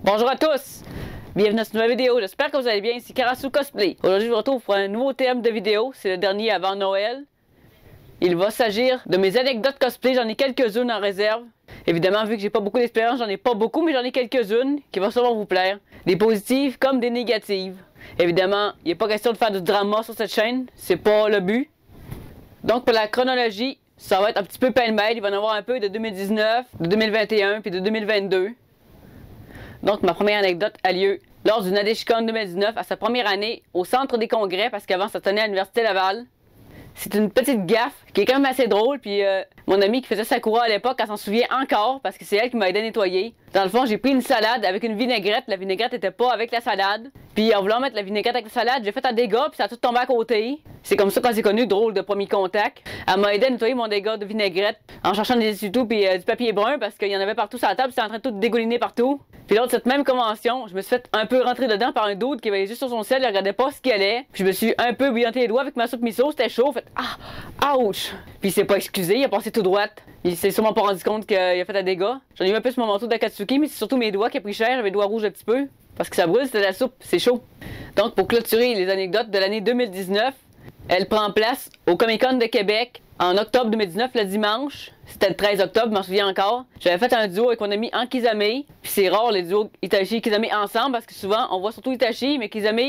Bonjour à tous! Bienvenue dans cette nouvelle vidéo, j'espère que vous allez bien, ici Karasu Cosplay. Aujourd'hui je vous retrouve pour un nouveau thème de vidéo, c'est le dernier avant Noël. Il va s'agir de mes anecdotes cosplay, j'en ai quelques-unes en réserve. Évidemment, vu que j'ai pas beaucoup d'expérience, j'en ai pas beaucoup, mais j'en ai quelques-unes qui vont sûrement vous plaire. Des positives comme des négatives. Évidemment, il n'est pas question de faire du drama sur cette chaîne, c'est pas le but. Donc pour la chronologie, ça va être un petit peu pêle-mêle, il va y en avoir un peu de 2019, de 2021 puis de 2022. Donc, ma première anecdote a lieu lors du Nadeshikon 2019, à sa première année, au centre des congrès, parce qu'avant, ça tenait à l'Université Laval. C'est une petite gaffe qui est quand même assez drôle, puis mon amie qui faisait Sakura à l'époque, elle s'en souvient encore, parce que c'est elle qui m'a aidé à nettoyer. Dans le fond, j'ai pris une salade avec une vinaigrette, la vinaigrette n'était pas avec la salade. Puis en voulant mettre la vinaigrette avec la salade, j'ai fait un dégât, puis ça a tout tombé à côté. C'est comme ça qu'on s'est connu, drôle de premier contact. Elle m'a aidé à nettoyer mon dégât de vinaigrette en cherchant des essuie-tout puis du papier brun, parce qu'il y en avait partout sur la table, c'était en train de tout dégouliner partout. Puis lors de cette même convention, je me suis fait un peu rentrer dedans par un dude qui avait juste sur son ciel, il regardait pas ce qu'il allait. Puis je me suis un peu bouillanté les doigts avec ma soupe miso, c'était chaud, fait ouch! Puis il s'est pas excusé, il a passé tout droit. Il s'est sûrement pas rendu compte qu'il a fait un dégât. J'en ai eu un peu sur mon manteau d'Akatsuki, mais c'est surtout mes doigts qui a pris cher, j'avais les doigts rouges un petit peu. Parce que ça brûle, c'était de la soupe, c'est chaud. Donc pour clôturer les anecdotes de l'année 2019, elle prend place au Comic-Con de Québec en octobre 2019, le dimanche. C'était le 13 octobre, je m'en souviens encore. J'avais fait un duo avec mon ami Ankizame. Puis c'est rare les duos Itachi et Kizame ensemble parce que souvent on voit surtout Itachi, mais Kizame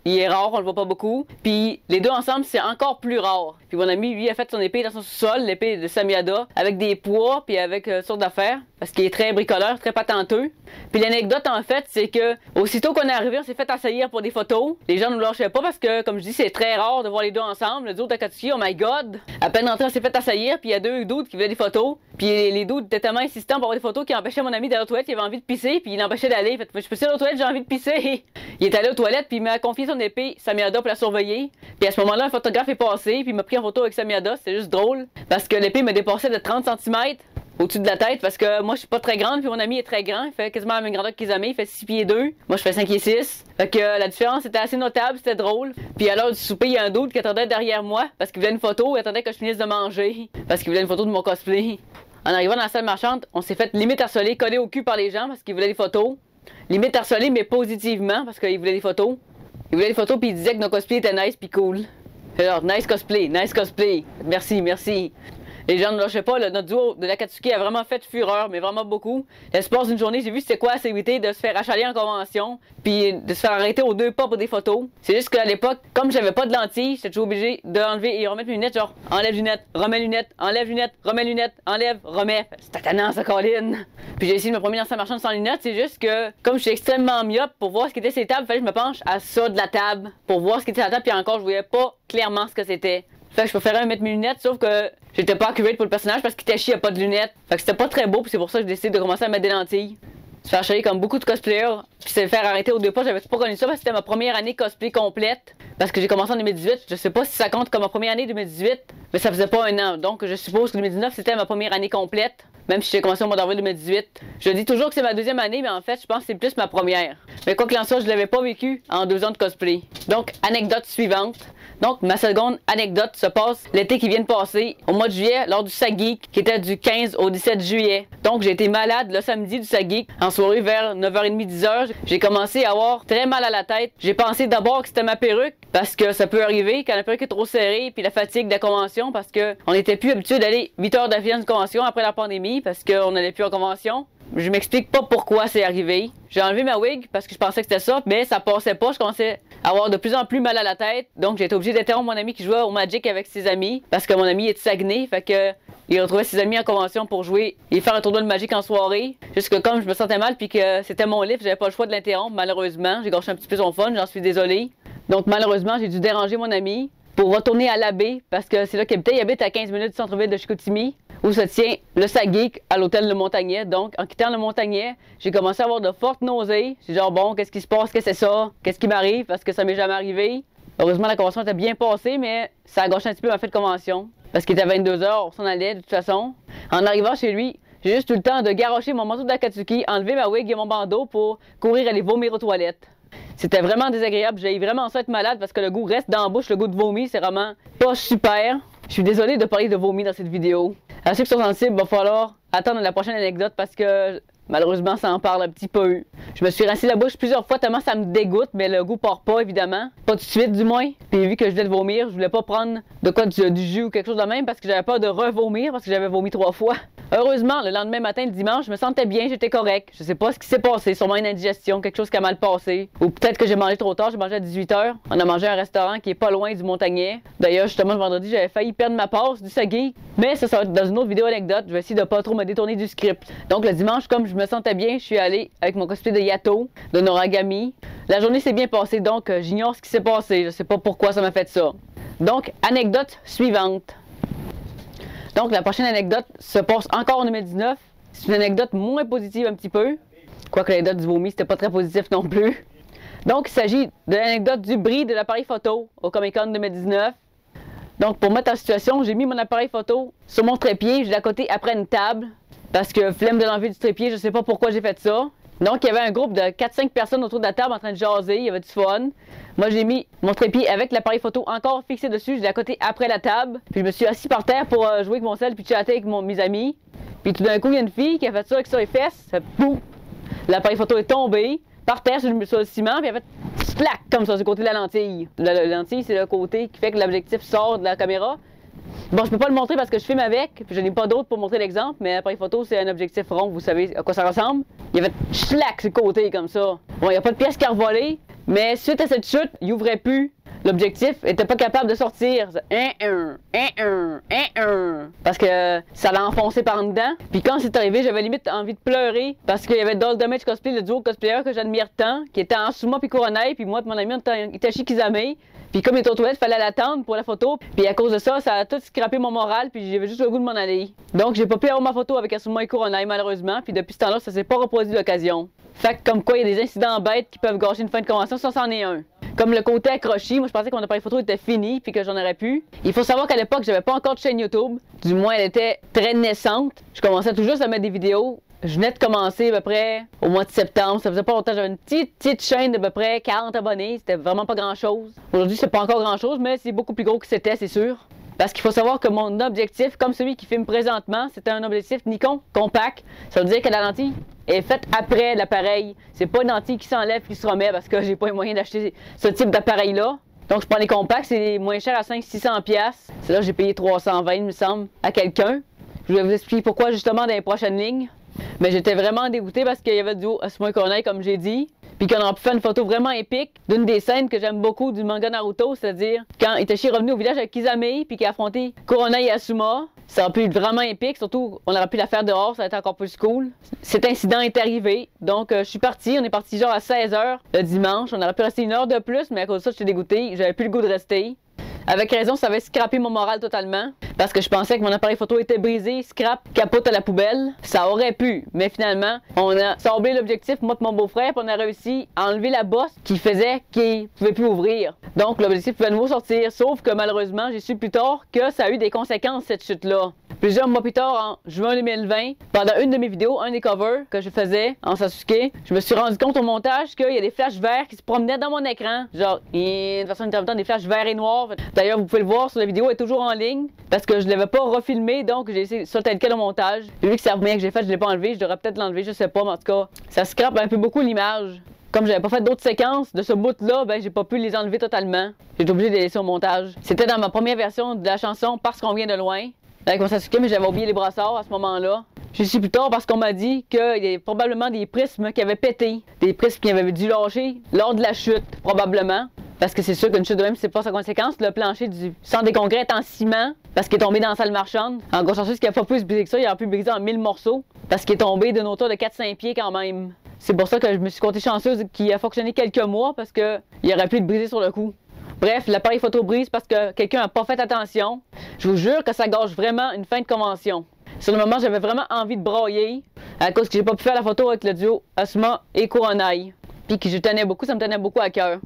il est rare, on le voit pas beaucoup. Puis les deux ensemble, c'est encore plus rare. Puis mon ami, lui, a fait son épée dans son sous-sol, l'épée de Samyada, avec des poids, puis avec toutes sortes d'affaires. Parce qu'il est très bricoleur, très patenteux. Puis l'anecdote, en fait, c'est que aussitôt qu'on est arrivé, on s'est fait assaillir pour des photos. Les gens ne nous lâchaient pas parce que, comme je dis, c'est très rare de voir les deux ensemble. Le duo Takatsuki, oh my god! À peine rentré, on s'est fait assaillir, puis il y a deux dudes qui voulaient des photos. Puis les dudes étaient tellement insistants pour avoir des photos qu'ils empêchaient mon ami d'aller aux toilettes, il avait envie de pisser, puis il l'empêchait d'aller. Fait, je peux aller aux toilettes, j'ai envie de pisser. Il est allé aux toilettes, puis il m'a confié son épée Samyada pour la surveiller. Puis à ce moment-là, un photographe est passé, puis il m'a pris en photo avec Samyada. C'était juste drôle, parce que l'épée me dépassait de 30 cm au-dessus de la tête, parce que moi je suis pas très grande, puis mon ami est très grand, il fait quasiment la même grandeur que Kizame, il fait 6 pieds 2, moi je fais 5 pieds 6. Fait que la différence était assez notable, c'était drôle. Puis à l'heure du souper, il y a un dude qui attendait derrière moi, parce qu'il voulait une photo, il attendait que je finisse de manger, parce qu'il voulait une photo de mon cosplay. En arrivant dans la salle marchande, on s'est fait limite harceler, collé au cul par les gens, parce qu'ils voulaient des photos. Limite harcelé, mais positivement, parce qu'ils voulaient des photos. Ils voulaient des photos, puis ils disaient que nos cosplays étaient nice puis cool. Alors, nice cosplay, nice cosplay. Merci, merci. Les gens ne lâchaient pas, notre duo de l'Akatsuki a vraiment fait fureur, mais vraiment beaucoup. L'espace d'une journée, j'ai vu c'était quoi la sécurité de se faire achaler en convention, puis de se faire arrêter aux deux pas pour des photos. C'est juste qu'à l'époque, comme j'avais pas de lentilles, j'étais toujours obligé d'enlever et remettre mes lunettes, genre enlève lunettes, remets lunettes, enlève lunettes, remets lunettes, enlève, remets. C'était tannant ça, Colin. Puis j'ai essayé de me promener dans sa marchande sans lunettes, c'est juste que, comme je suis extrêmement myope, pour voir ce qu'était ces tables, il fallait que je me penche à ça de la table, pour voir ce qu'était la table, puis encore, je voyais pas clairement ce que c'était. Fait que je préférais mettre mes lunettes, sauf que j'étais pas accurate pour le personnage parce qu'Itachi a pas de lunettes. Fait que c'était pas très beau, puis c'est pour ça que j'ai décidé de commencer à mettre des lentilles. Se faire chier comme beaucoup de cosplayers, puis se faire arrêter aux deux pas, j'avais pas connu ça parce que c'était ma première année cosplay complète. Parce que j'ai commencé en 2018, je sais pas si ça compte comme ma première année 2018, mais ça faisait pas un an. Donc je suppose que 2019 c'était ma première année complète, même si j'ai commencé au mois d'avril 2018. Je dis toujours que c'est ma deuxième année, mais en fait je pense que c'est plus ma première. Mais quoi qu'il en soit, je l'avais pas vécu en 2 ans de cosplay. Donc anecdote suivante. Donc, ma seconde anecdote se passe l'été qui vient de passer, au mois de juillet, lors du SAGEEK, qui était du 15 au 17 juillet. Donc, j'ai été malade le samedi du SAGEEK, en soirée vers 9h30, 10h. J'ai commencé à avoir très mal à la tête. J'ai pensé d'abord que c'était ma perruque, parce que ça peut arriver quand la perruque est trop serrée, puis la fatigue de la convention, parce qu'on n'était plus habitué d'aller 8 heures d'affilée dans une convention après la pandémie, parce qu'on n'allait plus en convention. Je m'explique pas pourquoi c'est arrivé. J'ai enlevé ma wig parce que je pensais que c'était ça, mais ça passait pas. Je commençais à avoir de plus en plus mal à la tête. Donc j'ai été obligé d'interrompre mon ami qui jouait au Magic avec ses amis parce que mon ami est de Saguenay. Fait que il retrouvait ses amis en convention pour jouer et faire un tournoi de Magic en soirée. Juste que comme je me sentais mal puis que c'était mon livre, j'avais pas le choix de l'interrompre malheureusement. J'ai gâché un petit peu son fun, j'en suis désolée. Donc malheureusement, j'ai dû déranger mon ami pour retourner à l'abbé parce que c'est là qu'il habitait. Il habite à 15 minutes du centre-ville de Chicoutimi, où se tient le SAGEEK à l'hôtel Le Montagnet. Donc, en quittant Le Montagnet, j'ai commencé à avoir de fortes nausées. J'ai genre, bon, qu'est-ce qui se passe? Qu'est-ce que c'est ça? Qu'est-ce qui m'arrive? Parce que ça m'est jamais arrivé. Heureusement, la convention était bien passée, mais ça a gâché un petit peu ma fête de convention. Parce qu'il était 22 h, on s'en allait de toute façon. En arrivant chez lui, j'ai juste eu le temps de garrocher mon manteau d'Akatsuki, enlever ma wig et mon bandeau pour courir aller vomir aux toilettes. C'était vraiment désagréable, j'ai vraiment ça être malade parce que le goût reste dans la bouche, le goût de vomi, c'est vraiment pas super. Je suis désolé de parler de vomi dans cette vidéo. À ceux qui sont sensibles, il va falloir attendre la prochaine anecdote parce que malheureusement ça en parle un petit peu. Je me suis rincé la bouche plusieurs fois tellement ça me dégoûte, mais le goût part pas évidemment. Pas tout de suite du moins. Puis vu que je voulais vomir, je voulais pas prendre de quoi du jus ou quelque chose de même parce que j'avais peur de revomir parce que j'avais vomi 3 fois. Heureusement, le lendemain matin, le dimanche, je me sentais bien, j'étais correct. Je sais pas ce qui s'est passé, sûrement une indigestion, quelque chose qui a mal passé. Ou peut-être que j'ai mangé trop tard, j'ai mangé à 18 h. On a mangé à un restaurant qui est pas loin du Montagnet. D'ailleurs, justement, le vendredi, j'avais failli perdre ma passe du Saguy. Mais ça va être dans une autre vidéo anecdote. Je vais essayer de pas trop me détourner du script. Donc le dimanche, comme je me sentais bien, je suis allé avec mon cosplay de Yato, de Noragami. La journée s'est bien passée, donc j'ignore ce qui s'est passé. Je sais pas pourquoi ça m'a fait ça. Donc, anecdote suivante. Donc, la prochaine anecdote se passe encore en 2019. C'est une anecdote moins positive un petit peu. Quoique l'anecdote du vomi, c'était pas très positif non plus. Donc, il s'agit de l'anecdote du bris de l'appareil photo au Comic-Con 2019. Donc, pour mettre en situation, j'ai mis mon appareil photo sur mon trépied. Je l'ai à côté après une table. Parce que flemme de l'enlever du trépied, je sais pas pourquoi j'ai fait ça. Donc, il y avait un groupe de 4-5 personnes autour de la table en train de jaser. Il y avait du fun. Moi, j'ai mis mon trépied avec l'appareil photo encore fixé dessus. Je l'ai à côté après la table. Puis, je me suis assis par terre pour jouer avec mon sel puis chatter avec mes amis. Puis, tout d'un coup, il y a une fille qui a fait ça avec ses fesses. Ça boum! L'appareil photo est tombé par terre sur le ciment. Puis, elle a fait slack comme ça, du côté de la lentille. La lentille, c'est le côté qui fait que l'objectif sort de la caméra. Bon, je peux pas le montrer parce que je filme avec, puis je n'ai pas d'autre pour montrer l'exemple, mais l'appareil photo, c'est un objectif rond, vous savez à quoi ça ressemble. Il y avait schlack sur le côté comme ça. Bon, il n'y a pas de pièce qui a revolé, mais suite à cette chute, il ouvrait plus. L'objectif était pas capable de sortir. Parce que ça l'a enfoncé par en dedans. Puis quand c'est arrivé, j'avais limite envie de pleurer parce qu'il y avait Doll Damage Cosplay, le duo cosplayer que j'admire tant, qui était en Asuma puis Kuronai, puis moi et mon ami, on était en Itachi Kizame. Puis comme il était aux toilettes, il fallait l'attendre pour la photo. Puis à cause de ça, ça a tout scrappé mon moral, puis j'avais juste le goût de m'en aller. Donc j'ai pas pu avoir ma photo avec Asuma et Kuronai malheureusement, puis depuis ce temps-là, ça s'est pas reproduit d'occasion. Fait que comme quoi, il y a des incidents bêtes qui peuvent gâcher une fin de convention, ça c'en est un. Comme le côté accroché, moi je pensais que mon appareil photo était fini puis que j'en aurais pu. Il faut savoir qu'à l'époque, j'avais pas encore de chaîne YouTube. Du moins, elle était très naissante. Je commençais tout juste à mettre des vidéos. Je venais de commencer à peu près au mois de septembre. Ça faisait pas longtemps. J'avais une petite chaîne d'à peu près 40 abonnés. C'était vraiment pas grand-chose. Aujourd'hui, c'est pas encore grand-chose, mais c'est beaucoup plus gros que c'était, c'est sûr. Parce qu'il faut savoir que mon objectif, comme celui qui filme présentement, c'était un objectif Nikon compact. Ça veut dire que la lentille est faite après l'appareil. C'est pas une lentille qui s'enlève et qui se remet parce que j'ai pas les moyens d'acheter ce type d'appareil-là. Donc je prends les compacts, c'est moins cher à 500-600$. C'est là que j'ai payé 320, il me semble, à quelqu'un. Je vais vous expliquer pourquoi justement dans les prochaines lignes. Mais j'étais vraiment dégoûté parce qu'il y avait du Asuma Kuronai, comme j'ai dit. Puis qu'on aurait pu faire une photo vraiment épique d'une des scènes que j'aime beaucoup du manga Naruto, c'est-à-dire quand Itachi est revenu au village avec Kizame puis qu'il a affronté Kuronai et Asuma. Ça aurait pu être vraiment épique, surtout on aurait pu la faire dehors, ça aurait été encore plus cool. Cet incident est arrivé, donc je suis parti, on est parti genre à 16 h le dimanche. On aurait pu rester 1 heure de plus, mais à cause de ça, j'étais dégoûté, j'avais plus le goût de rester. Avec raison, ça avait scrappé mon moral totalement. Parce que je pensais que mon appareil photo était brisé, scrap, capote à la poubelle. Ça aurait pu, mais finalement, on a sablé l'objectif, moi et mon beau-frère, puis on a réussi à enlever la bosse qui faisait qu'il pouvait plus ouvrir. Donc l'objectif pouvait de nouveau sortir, sauf que malheureusement, j'ai su plus tard que ça a eu des conséquences cette chute-là. Plusieurs mois plus tard, en juin 2020, pendant une de mes vidéos, un des covers que je faisais en Sasuke, je me suis rendu compte au montage qu'il y a des flashs verts qui se promenaient dans mon écran. Genre, de façon intermittente, des flashs verts et noirs. D'ailleurs, vous pouvez le voir sur la vidéo, elle est toujours en ligne parce que je ne l'avais pas refilmé, donc j'ai essayé ça tel quel au montage. Vu que c'est la première que j'ai fait, je ne l'ai pas enlevé, je devrais peut-être l'enlever, je sais pas, mais en tout cas, ça scrape un peu beaucoup l'image. Comme j'avais pas fait d'autres séquences de ce bout-là, ben j'ai pas pu les enlever totalement. J'ai été obligé de les laisser au montage. C'était dans ma première version de la chanson Parce qu'on vient de loin, avec mon Sasuke, mais j'avais oublié les brassards à ce moment-là. J'ai su plus tard parce qu'on m'a dit qu'il y avait probablement des prismes qui avaient pété, des prismes qui avaient dû lâcher lors de la chute, probablement. Parce que c'est sûr qu'une chute de même, c'est pas sa conséquence. Le plancher du centre des congrès est en ciment parce qu'il est tombé dans la salle marchande. En gros, ce qui a pas pu se briser que ça, il aurait pu briser en 1000 morceaux parce qu'il est tombé d'une hauteur de 4-5 pieds quand même. C'est pour ça que je me suis compté chanceuse qu'il a fonctionné quelques mois parce qu'il aurait pu être brisé sur le coup. Bref, l'appareil photo brise parce que quelqu'un n'a pas fait attention. Je vous jure que ça gâche vraiment une fin de convention. Sur le moment, j'avais vraiment envie de brailler à cause que j'ai pas pu faire la photo avec le duo Asuma et Kuronai. Puis que je tenais beaucoup, ça me tenait beaucoup à cœur.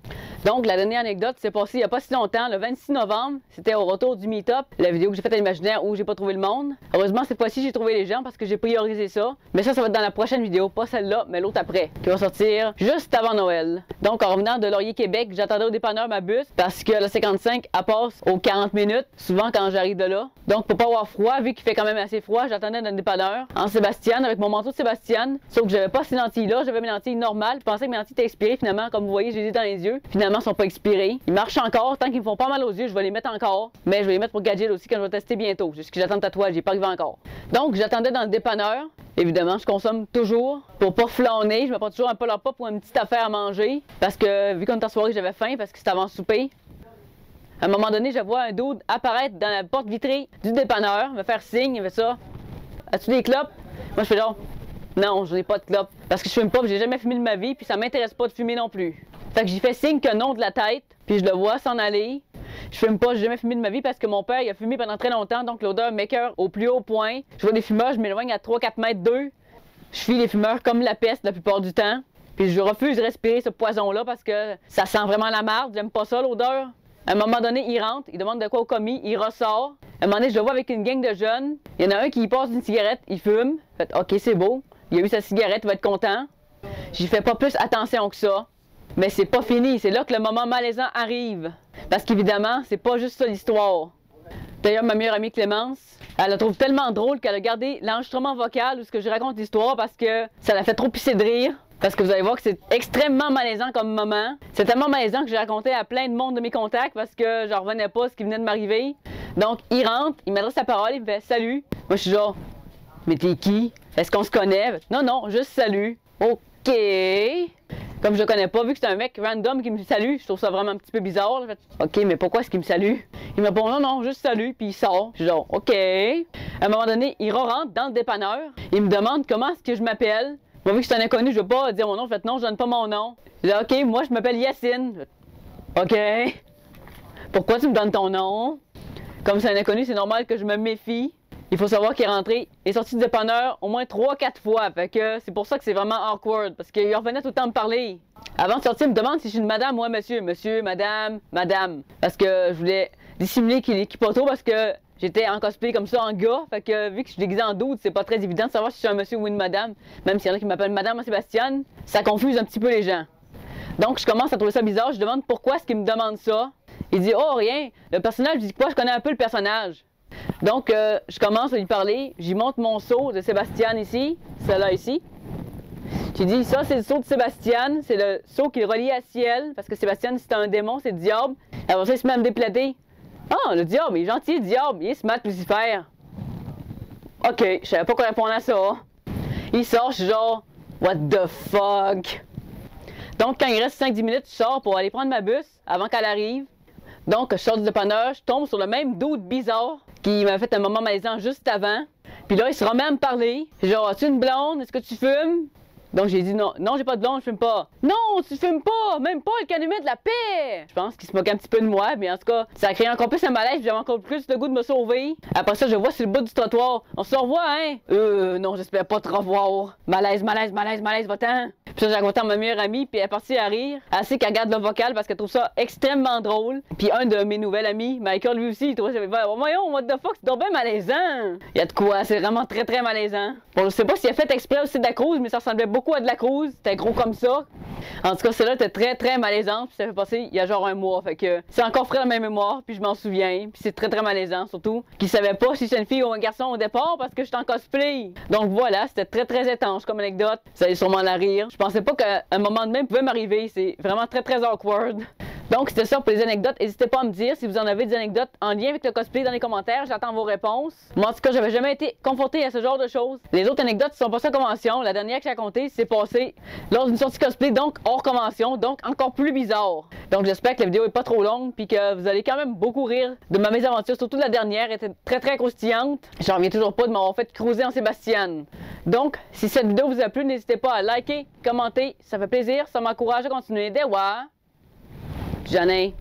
Donc, la dernière anecdote s'est passée il n'y a pas si longtemps, le 26 novembre. C'était au retour du Meetup, la vidéo que j'ai faite à l'imaginaire où j'ai pas trouvé le monde. Heureusement, cette fois-ci, j'ai trouvé les gens parce que j'ai priorisé ça. Mais ça va être dans la prochaine vidéo, pas celle-là, mais l'autre après, qui va sortir juste avant Noël. Donc, en revenant de Laurier, Québec, j'attendais au dépanneur ma bus parce que la 55, elle passe aux 40 minutes, souvent quand j'arrive de là. Donc, pour pas avoir froid, vu qu'il fait quand même assez froid, j'attendais dans le dépanneur en Sébastien avec mon manteau de Sébastien. Sauf que j'avais pas ces lentilles-là, j'avais mes lentilles normales. Je pensais que mes lentilles étaient expirées. Finalement, comme vous voyez, j'ai les dans les yeux. Finalement, elles sont pas expirées. Ils marchent encore. Tant qu'ils me font pas mal aux yeux, je vais les mettre encore. Mais je vais les mettre pour Gadget aussi quand je vais tester bientôt. Jusqu'à j'attends le tatouage, j'ai pas arrivé encore. Donc, j'attendais dans le dépanneur. Évidemment, je consomme toujours pour pas flâner. Je me prends toujours un Polar Pop ou une petite affaire à manger. Parce que, vu qu'on était en soirée, j'avais faim parce que c'était avant le souper. À un moment donné, je vois un dude apparaître dans la porte vitrée du dépanneur, me faire signe, il fait ça. As-tu des clopes? Moi, je fais genre, non, je n'ai pas de clopes. Parce que je fume pas, j'ai jamais fumé de ma vie, puis ça m'intéresse pas de fumer non plus. Fait que j'ai fait signe que non de la tête, puis je le vois s'en aller. Je fume pas, j'ai jamais fumé de ma vie parce que mon père, il a fumé pendant très longtemps, donc l'odeur m'écoeure au plus haut point. Je vois des fumeurs, je m'éloigne à 3-4 mètres d'eux. Je fuis les fumeurs comme la peste la plupart du temps. Puis je refuse de respirer ce poison-là parce que ça sent vraiment la marde, j'aime pas ça l'odeur. À un moment donné, il rentre, il demande de quoi au commis, il ressort. À un moment donné, je le vois avec une gang de jeunes. Il y en a un qui passe une cigarette, il fume. Fait, OK, c'est beau. Il a eu sa cigarette, il va être content. J'y fais pas plus attention que ça. Mais c'est pas fini, c'est là que le moment malaisant arrive. Parce qu'évidemment, c'est pas juste ça l'histoire. D'ailleurs, ma meilleure amie Clémence, elle la trouve tellement drôle qu'elle a gardé l'enregistrement vocal où ce que je raconte l'histoire parce que ça la fait trop pisser de rire. Parce que vous allez voir que c'est extrêmement malaisant comme moment. C'est tellement malaisant que j'ai raconté à plein de monde de mes contacts parce que j'en revenais pas à ce qui venait de m'arriver. Donc, il rentre, il m'adresse la parole, il me fait « Salut ». Moi, je suis genre « Mais t'es qui? Est-ce qu'on se connaît? » Non, non, juste « Salut ». OK. Comme je le connais pas, vu que c'est un mec random qui me salue, je trouve ça vraiment un petit peu bizarre. Fait, OK, mais pourquoi est-ce qu'il me salue? Il me répond non, non, juste salut, puis il sort. Je suis genre, OK. À un moment donné, il rentre dans le dépanneur. Il me demande comment est-ce que je m'appelle. Moi, vu que je suis un inconnu, je veux pas dire mon nom. Fait non, je donne pas mon nom. Je dis, OK, moi, je m'appelle Yacine. OK. Pourquoi tu me donnes ton nom? Comme c'est un inconnu, c'est normal que je me méfie. Il faut savoir qu'il est rentré et sorti du dépanneur au moins 3-4 fois. Fait que c'est pour ça que c'est vraiment awkward. Parce qu'il revenait tout le temps me parler. Avant de sortir, il me demande si je suis une madame ou un monsieur. Monsieur, madame, madame. Parce que je voulais dissimuler qu'il équipe auto parce que j'étais en cosplay comme ça en gars. Fait que vu que je suis déguisé en doute, c'est pas très évident de savoir si je suis un monsieur ou une madame. Même s'il y en a qui m'appellent madame Sébastien, ça confuse un petit peu les gens. Donc je commence à trouver ça bizarre. Je demande pourquoi est-ce qu'il me demande ça. Il dit, oh rien. Le personnage, je dis quoi, je connais un peu le personnage. Donc, je commence à lui parler, j'y montre mon seau de Sébastien ici, celui-là ici. J'ai dit, ça c'est le seau de Sébastien, c'est le seau qui est relié à ciel, parce que Sébastien c'est un démon, c'est le diable. Alors ça, il se met à me déplater. Ah, le diable, il est gentil, le diable, il est smart, Lucifer. OK, je savais pas quoi répondre à ça. Il sort, je suis genre, what the fuck? Donc, quand il reste 5-10 minutes, je sors pour aller prendre ma bus avant qu'elle arrive. Donc, je sors du dépanneur, je tombe sur le même dude bizarre qui m'a fait un moment malaisant juste avant. Puis là, il se remet à me parler. Genre, as-tu une blonde? Est-ce que tu fumes? Donc, j'ai dit non, non, j'ai pas de blonde, je fume pas. Non, tu fumes pas! Même pas le calumet de la paix! Je pense qu'il se moque un petit peu de moi, mais en tout cas, ça a créé encore plus un malaise, puis j'avais encore plus le goût de me sauver. Après ça, je vois sur le bout du trottoir. On se revoit, hein? Non, j'espère pas te revoir. Malaise, malaise, malaise, malaise, va-t'en! Puis ça, j'ai raconté à ma meilleure amie, puis elle est partie à rire. Assez qu'elle garde le vocal parce qu'elle trouve ça extrêmement drôle. Puis un de mes nouvelles amis, Michael, lui aussi, il trouvait ça. Voyons, what the fuck, c'est donc bien malaisant! Il y a de quoi, c'est vraiment très très malaisant. Bon, je sais pas s'il a fait exprès aussi de la Cruz, mais ça ressemblait beaucoup à de la Cruz. C'était gros comme ça. En tout cas, celle-là était très très malaisant. Puis ça fait passer il y a genre un mois. Fait que c'est encore frais dans ma mémoire. Puis je m'en souviens. Puis c'est très très malaisant. Surtout qu'ils savaient pas si c'est une fille ou un garçon au départ parce que j'étais en cosplay. Donc voilà, c'était très très étanche comme anecdote. Ça allait sûrement la rire. Je pensais pas qu'un moment de même pouvait m'arriver. C'est vraiment très très awkward. Donc c'était ça pour les anecdotes. N'hésitez pas à me dire si vous en avez des anecdotes en lien avec le cosplay dans les commentaires. J'attends vos réponses. Moi en tout cas, j'avais jamais été confronté à ce genre de choses. Les autres anecdotes sont passées en convention. La dernière que j'ai racontée, c'est passé lors d'une sortie cosplay, donc hors convention, donc encore plus bizarre. Donc j'espère que la vidéo est pas trop longue puis que vous allez quand même beaucoup rire de ma mésaventure. Surtout la dernière était très très croustillante. J'en reviens toujours pas de m'avoir fait cruiser en Sébastien. Donc si cette vidéo vous a plu, n'hésitez pas à liker, commenter. Ça fait plaisir, ça m'encourage à continuer. Dewa! J'en ai.